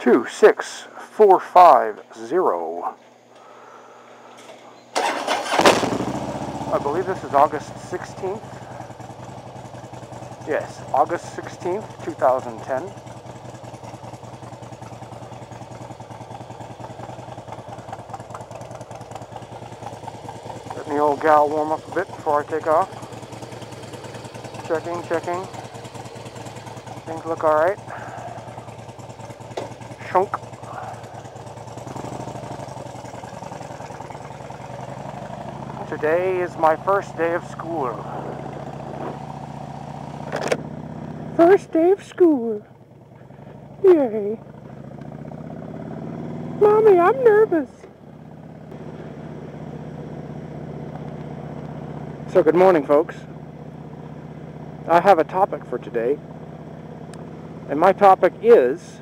26450. I believe this is August 16th. Yes, August 16th, 2010. Letting the old gal warm up a bit before I take off. Checking. Things look alright. Shunk. Today is my first day of school. First day of school. Yay. Mommy, I'm nervous. So good morning, folks. I have a topic for today. And my topic is,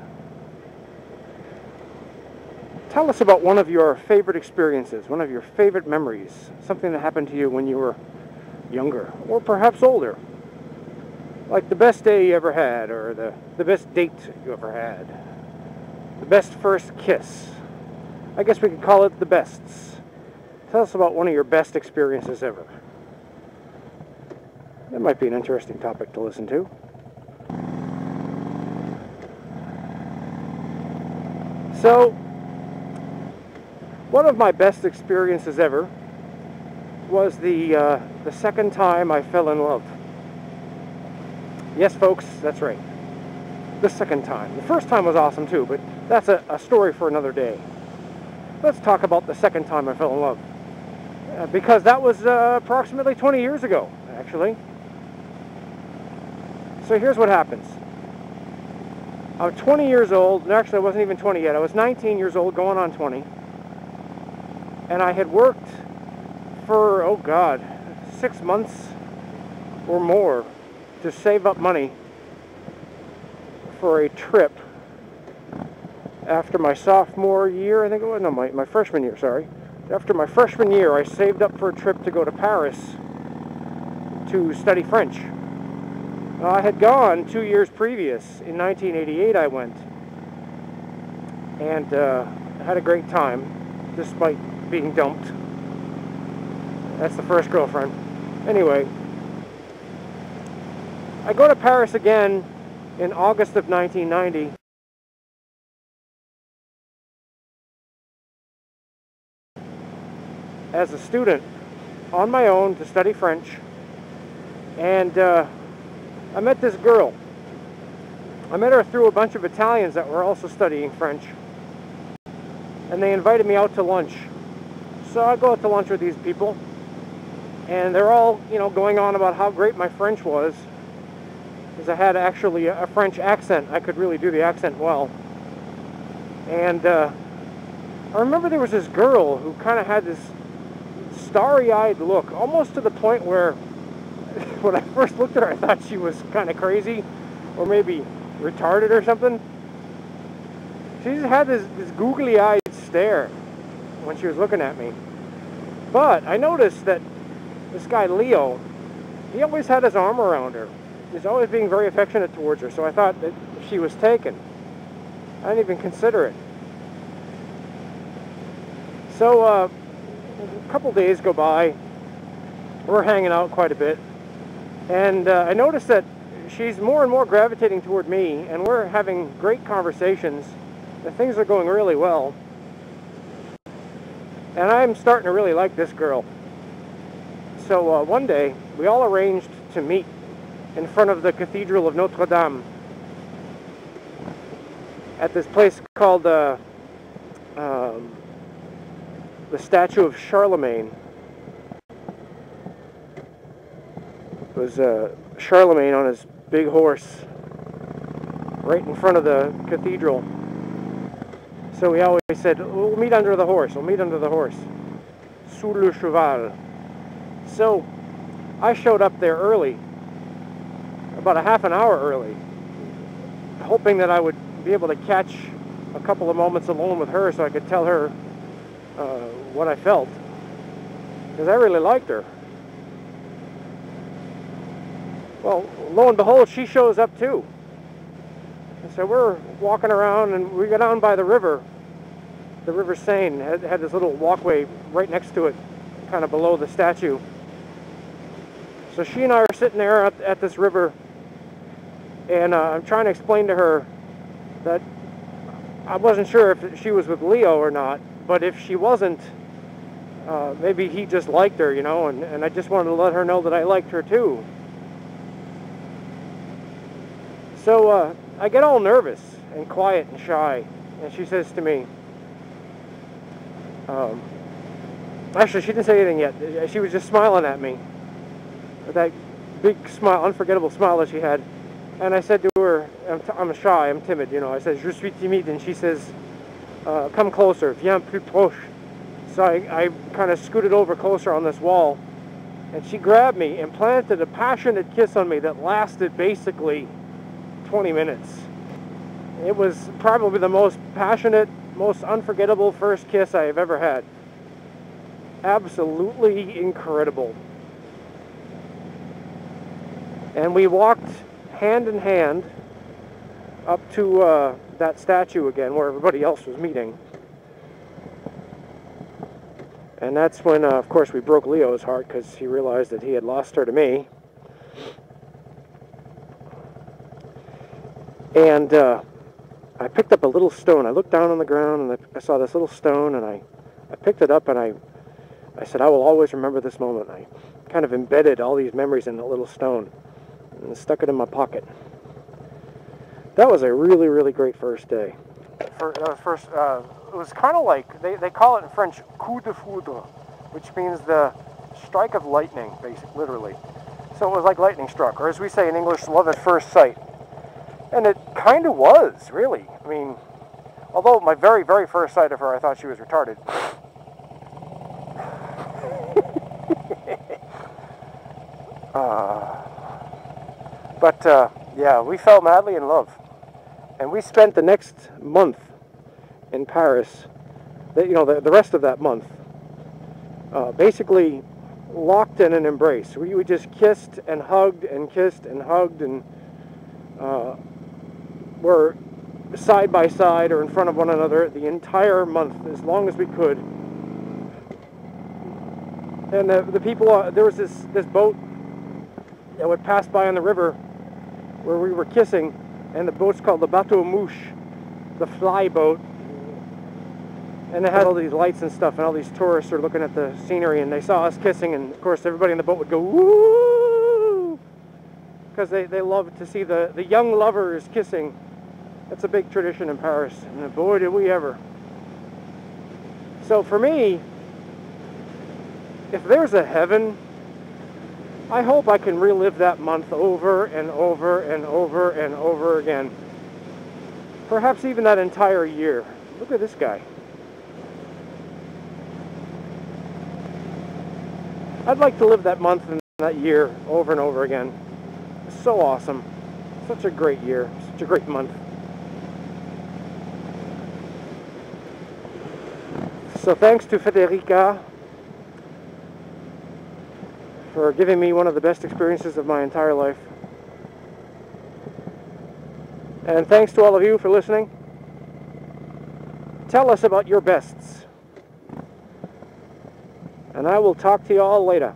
tell us about one of your favorite experiences, one of your favorite memories, something that happened to you when you were younger, or perhaps older. Like the best day you ever had, or the best date you ever had, the best first kiss. I guess we could call it the bests. Tell us about one of your best experiences ever. That might be an interesting topic to listen to. So, one of my best experiences ever was the second time I fell in love. Yes, folks, that's right. The second time. The first time was awesome too, but that's a story for another day. Let's talk about the second time I fell in love. Because that was approximately 20 years ago, actually. So here's what happens. I was 20 years old, actually I wasn't even 20 yet, I was 19 years old going on 20. And I had worked for, 6 months or more to save up money for a trip after my sophomore year, I think it was, no, my freshman year, sorry. After my freshman year, I saved up for a trip to go to Paris to study French. I had gone 2 years previous. In 1988 I went, and had a great time, despite being dumped. That's the first girlfriend. Anyway, I go to Paris again in August of 1990. As a student, on my own, to study French, and I met this girl. I met her through a bunch of Italians that were also studying French, and they invited me out to lunch. So I go out to lunch with these people, and they're all, going on about how great my French was, because I had actually a French accent. I could really do the accent well. And I remember there was this girl who kind of had this starry-eyed look, almost to the point where when I first looked at her, I thought she was kind of crazy, or maybe retarded or something. She just had this googly-eyed stare when she was looking at me. But I noticed that this guy, Leo, he always had his arm around her. He was always being very affectionate towards her, so I thought that she was taken. I didn't even consider it. So, a couple days go by. We're hanging out quite a bit. And I noticed that she's more and more gravitating toward me, and we're having great conversations, and things are going really well. And I'm starting to really like this girl. So one day, we all arranged to meet in front of the Cathedral of Notre Dame at this place called the statue of Charlemagne. It was Charlemagne on his big horse right in front of the cathedral. So we always said, we'll meet under the horse, we'll meet under the horse. Sous le cheval. So I showed up there early, about a half an hour early, hoping that I would be able to catch a couple of moments alone with her so I could tell her what I felt. Because I really liked her. Well, lo and behold, she shows up too. So we're walking around, and we go down by the river. The River Seine had this little walkway right next to it, kind of below the statue. So she and I are sitting there at this river, and I'm trying to explain to her that I wasn't sure if she was with Leo or not, but if she wasn't, maybe he just liked her, you know, and I just wanted to let her know that I liked her too. So I get all nervous and quiet and shy, and she says to me, actually she didn't say anything yet. She was just smiling at me with that big smile, unforgettable smile that she had. And I said to her, I'm shy, I'm timid, you know. I said, je suis timide, and she says, come closer, viens plus proche. So I kind of scooted over closer on this wall, and she grabbed me and planted a passionate kiss on me that lasted basically 20 minutes. It was probably the most passionate, most unforgettable first kiss I have ever had. Absolutely incredible. And we walked hand in hand up to that statue again where everybody else was meeting. And that's when, of course, we broke Leo's heart because he realized that he had lost her to me. And I picked up a little stone. I looked down on the ground and I saw this little stone, and I picked it up, and I said, I will always remember this moment. I kind of embedded all these memories in a little stone and stuck it in my pocket. That was a really, really great first day. It was kind of like, they call it in French, coup de foudre, which means the strike of lightning, basically, literally. So it was like lightning struck, or as we say in English, love at first sight. And it kind of was, really. I mean, although my very, very first sight of her, I thought she was retarded. Yeah, we fell madly in love. And we spent the next month in Paris, the rest of that month, basically locked in an embrace. We just kissed and hugged and kissed and hugged, and were side by side or in front of one another the entire month, as long as we could. And the people, there was this boat that would pass by on the river where we were kissing, and the boat's called the Bateau Mouche, the fly boat. And it had all these lights and stuff, and all these tourists are looking at the scenery, and they saw us kissing, and of course everybody in the boat would go, woo! Because they love to see the young lovers kissing. That's a big tradition in Paris, and boy did we ever. So for me, if there's a heaven, I hope I can relive that month over and over and over and over again. Perhaps even that entire year. Look at this guy. I'd like to live that month and that year over and over again. So awesome. Such a great year. Such a great month. So thanks to Federica for giving me one of the best experiences of my entire life. And thanks to all of you for listening. Tell us about your bests. And I will talk to you all later.